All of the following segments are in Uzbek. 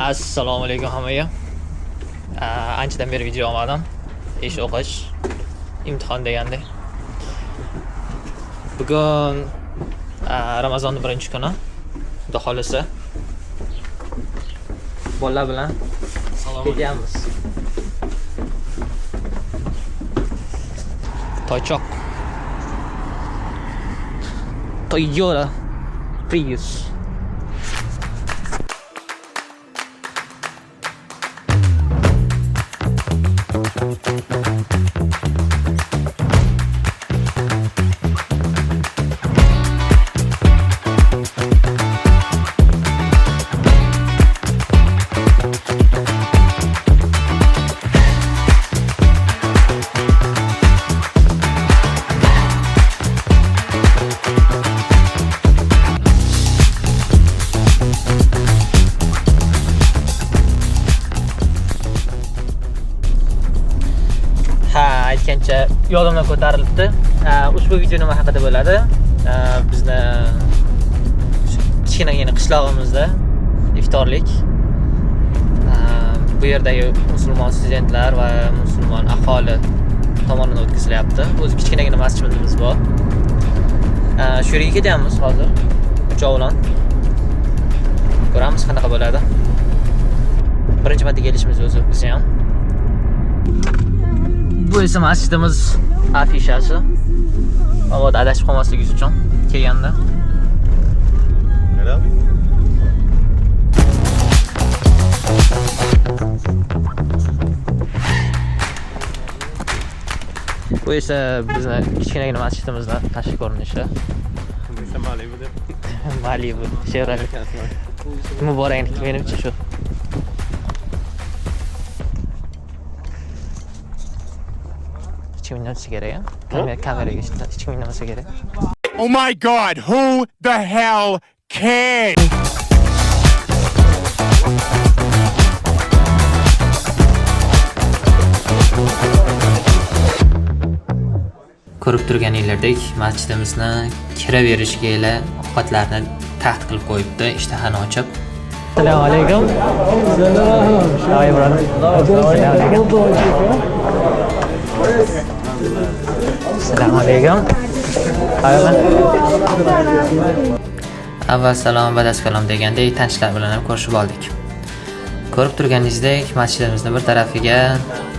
Assalomu alaykum hammaga. Anchadan beri video olmadim. Ish o'qish, imtihon degandek. Bugun Ramazonning birinchi kuni. Xudo xolisa bolalar bilan ketyapmiz. Toychoq. Toyota Prius. Aytgancha yodimdan ko'tarilibdi. Ushbu video nima haqida bo'ladi? Bizni kichkinagina qishlog'imizda iftorlik. Bu yerdagi musulmon studentlar va musulmon aholi tomonidan o'tkazilyapti. O'zi kichkinagina masjidimiz bor. Shu yerga ketyapmiz hozir. Uchovlon. Ko'ramiz qanaqa bo'ladi. Birinchi marta kelishimiz o'zi biz ham. Bu esa masjidimiz afishasi. Avvod adashib qolmasligingiz uchun kelganda. Hello. Bu esa bizni kichkinagina masjidimizdan tashqi ko'rinishi. Bu esa Malibu deb. Malibu, Chevrolet. Muborakniki menimcha shu. Hiç kerak, kameraga hech kim o'ynamasa kerak. Oh my god, who the hell cares? Ko'rib turganinglardek masjidimizni kiraverishga ovqatlarni taxt qilib qo'yibdi, ishtahani ochib. Assalomu alaykum. Assalomu alaykum. Avval salom va dassalom degandek tanishlar bilan ham ko'rishib oldik. Ko'rib turganingizdek masjidimizning bir tarafiga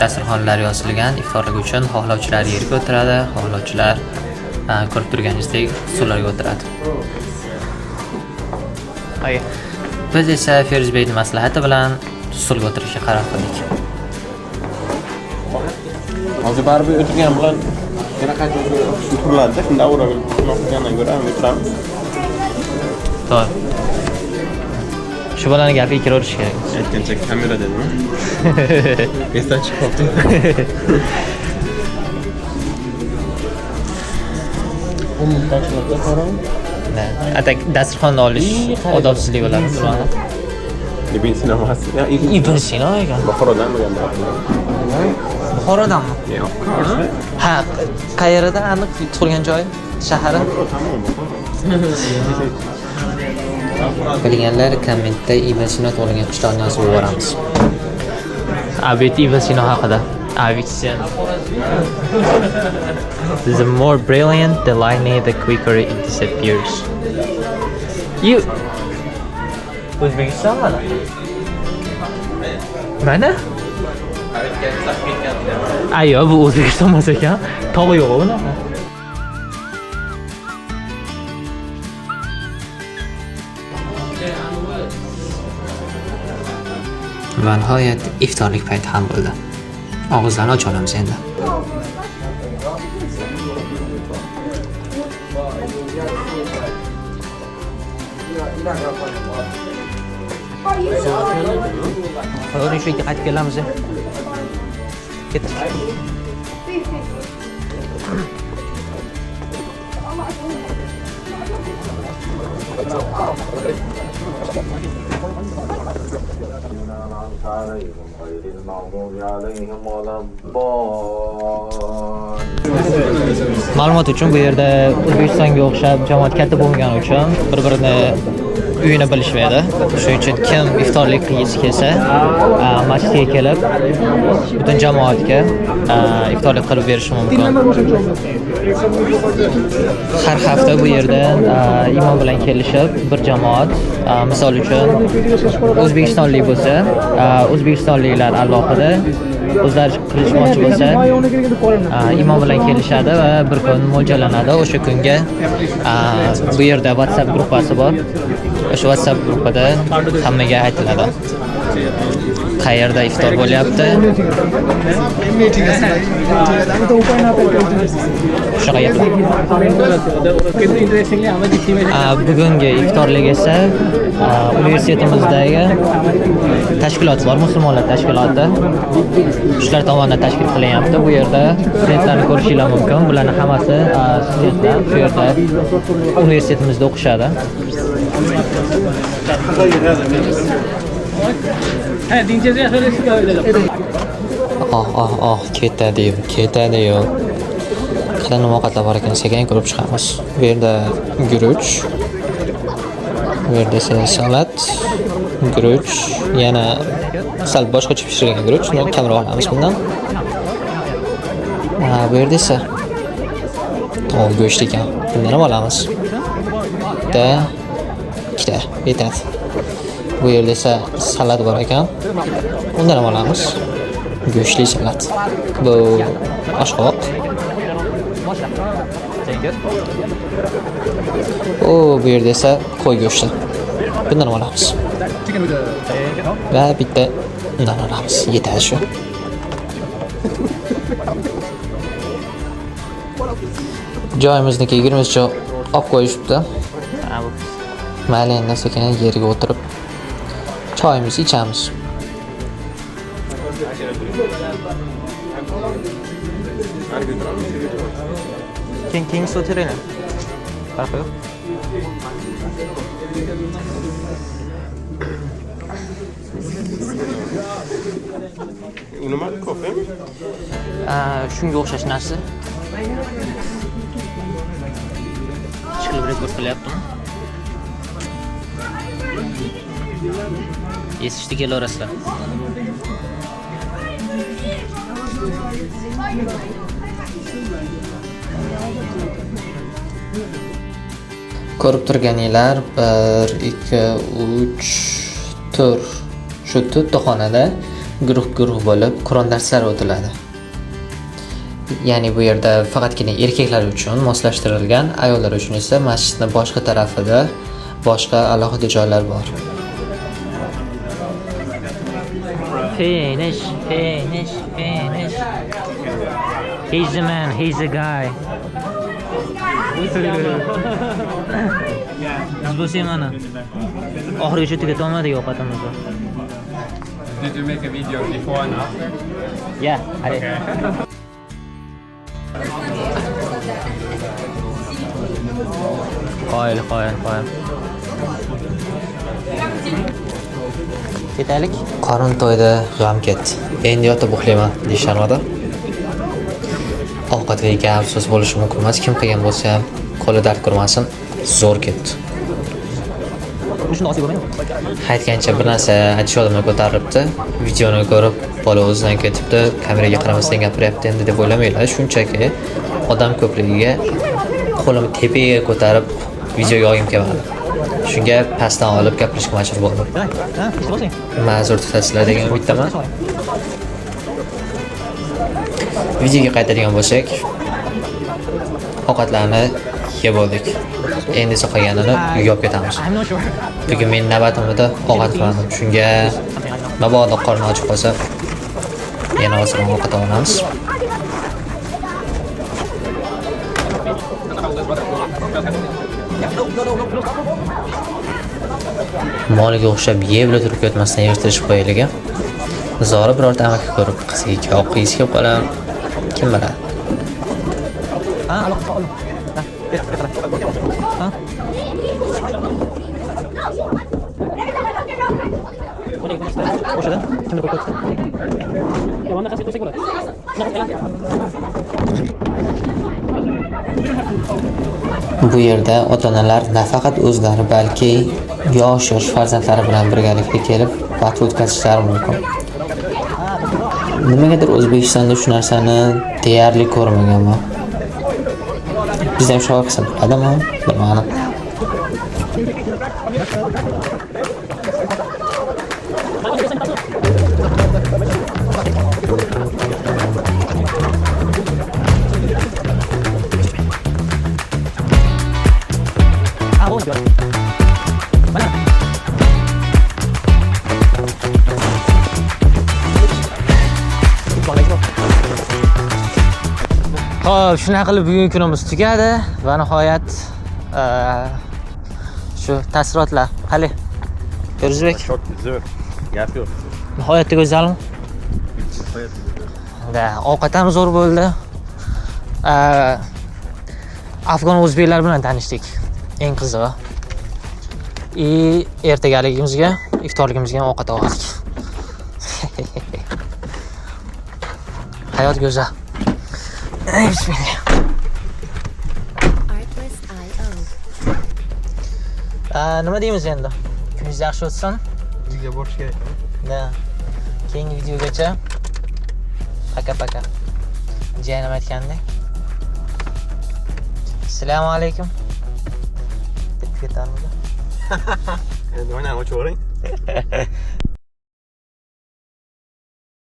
dasturxonlar yosilgan, iftorlik uchun xohlovchilar yerga o'tiradi, xohlovchilar ko'rib turganingizdek stullarga o'tiradi. Biz esa Ferzbeyning maslahati bilan stulga o'tirishga qaror qildik. Hozir baribir o'tirgan bilan yana qancha turlarda shunda o'ragandan ko'ra o'tiramiz. To'g'ri. Shu bolani gapiga kiraverish kerak. Aytgancha kamera dedimi? Esdan chiqib qoldi. Umumtashlarga qarang. Atak dasturxonni olish odobsizlik bo'ladi bularni. Ibn Sino emas. Ibn Sino ekan. Buxorodan bo'lganda. Buxorodanmi? Yo'q. Ha, qayerda aniq tug'ilgan joyi, shahari? Bilganlar kommentda Ibn Sino tug'ilgan qishloqni yozib yuboramiz. Abid Ibn Sino haqida. The more brilliant the lightning, the quicker it disappears. You O'zbekiston mana. Mana? Ayo, bu O'zbekiston emas ekan. Tog'i yo'q bunaqa. Va nihoyat iftorlik payti ham bo'ldi. Og'izlarni ocha olamiz endi. Qo'ying shu yerga qaytib kelamiz. Ketdik. Ma'lumot uchun bu yerda O'zbekistonga o'xshab jamoat katta bo'lgani uchun bir-birini uyini bilishmaydi. Shuning uchun kim iftorlik qilgisi kelsa, masjidga kelib butun jamoatga iftorlik qilib berishi mumkin. Har hafta bu yerda imom bilan kelishib bir jamoat, misol uchun O'zbekistonlik bo'lsa, O'zbekistonliklar alohida o'zlari qilishmoqchi bo'lsa, imom bilan kelishadi va bir kun mo'ljallanadi. O'sha kunga bu yerda WhatsApp gruppasi bor. O'sha WhatsApp gruppada hammaga aytiladi. Qayerda iftor bo'lyapti? Shunaqa gaplar. Bugungi iftorlik esa universitetimizdagi tashkilot bor, musulmonlar tashkiloti. Shular tomonidan tashkil qilinyapti. Bu yerda studentlarni ko'rishingiz mumkin. Bularning hammasi studentlar bu yerda universitetimizda o'qishadi. Ketadi-yu. Qani nima ovqatlar bor ekan, sekin ko'rib chiqamiz. Bu yerda guruch, bu yerda salat, guruch, yana sal boshqacha pishirilgan guruch, kamroq olamiz bundan. Bu yerda esa tovuq go'shti ekan. Bundan ham olamiz. Da ikkita yetadi. Bu yerda esa salat bor ekan. Undan ham olamiz. Go'shtli salat. Bu oshqovoq. Bu yerda esa qo'y go'shti. Bundan ham olamiz. Va bitta undan olamiz. Yetadi shu. Joyimizniki 20 joy olib qo'yishibdi. Mayli, endi sekin yerga o'tirib choyimizni ichamiz. Keng so'tiraylik. Farqi yo'q. Nima kofemi? Shunga o'xshash narsa. Chiqilib rekord qilyaptimi? Esishdi kelaverasizlar. Ko'rib turganinglar 1, 2, 3, 4 shu 4 ta xonada guruh bo'lib Qur'on darslari o'tiladi. Ya'ni bu yerda faqatgina erkaklar uchun moslashtirilgan, ayollar uchun esa masjidning boshqa tarafida boshqa alohida joylar bor. Finish. He's the man, he's the guy. Biz bo'lsak mana oxirigacha tugatolmadik ovqatimizni. Did you make a video before and after? Yeah, I did. Qoyil. Ketaylik. Qorin to'ydi, g'am ketdi. Endi yotib uxlayman deyisharmadi. Ovqatga gap so'z bo'lishi mumkin emas. Kim qilgan bo'lsa ham qo'li dard ko'rmasin. Zo'r ketdi. Aytgancha bir narsa aytishodimni ko'taribdi. Videoni ko'rib bola o'zidan ketibdi, kameraga qaramasdan gapiryapti endi deb o'ylamanglar. Shunchaki odam ko'pligiga qo'limni tepaga ko'tarib videoga olgim kelmadi. Shunga pastdan olib gapirishga majbur bo'ldim. Ma'zur tutasizlar degan umiddaman. Videoga qaytadigan bo'lsak, ovqatlarni yeb oldik. Endi esa qolganini uyga olib ketamiz. Bugun men navbatimda ovqat qilaman. Shunga mabodo qorni ochib qolsa, yana ozroq ovqat olamiz. Moliga o'xshab yeb turib ketmasdan yirtishib qo'yaylik. Zori birorta amaki ko'rib qizga ikki qiz kelib qolar. Kim biladi? O'shada kimdir qo'yib qo'ydi. Yomonni qasib qo'ysak bo'ladi. Shunaqa qilamiz. Bu yerda ota-onalar nafaqat o'zlari, balki yosh farzandlari bilan birgalikda kelib vaqt o'tkazishlari mumkin. Nimagadir O'zbekistonda shu narsani deyarli ko'rmaganman. Bizda ham shunaqa qilsa bo'ladimi? Bilmadim. Xo'p, shuna qilib bugungi kunimiz tugadi va nihoyat shu taassurotlar. Qani, O'zbek. Çok güzel. Gap yo'q. Nihoyatda go'zalmi? Da, ovqat ham zo'r bo'ldi. Afg'on o'zbeklar bilan tanishdik. Eng qizig'i. Ertagaligimizga, iftorligimizga ham ovqat oldik. Hayot go'zal. Bismillah. Nima deymiz endi? Kuningiz yaxshi o'tsin. Uyga borish kerak. Da. Keyingi videogacha paka. Jiyanim aytgandek. Assalomu alaykum. Deb ketarmiz. Endi mana o'chib o'ring.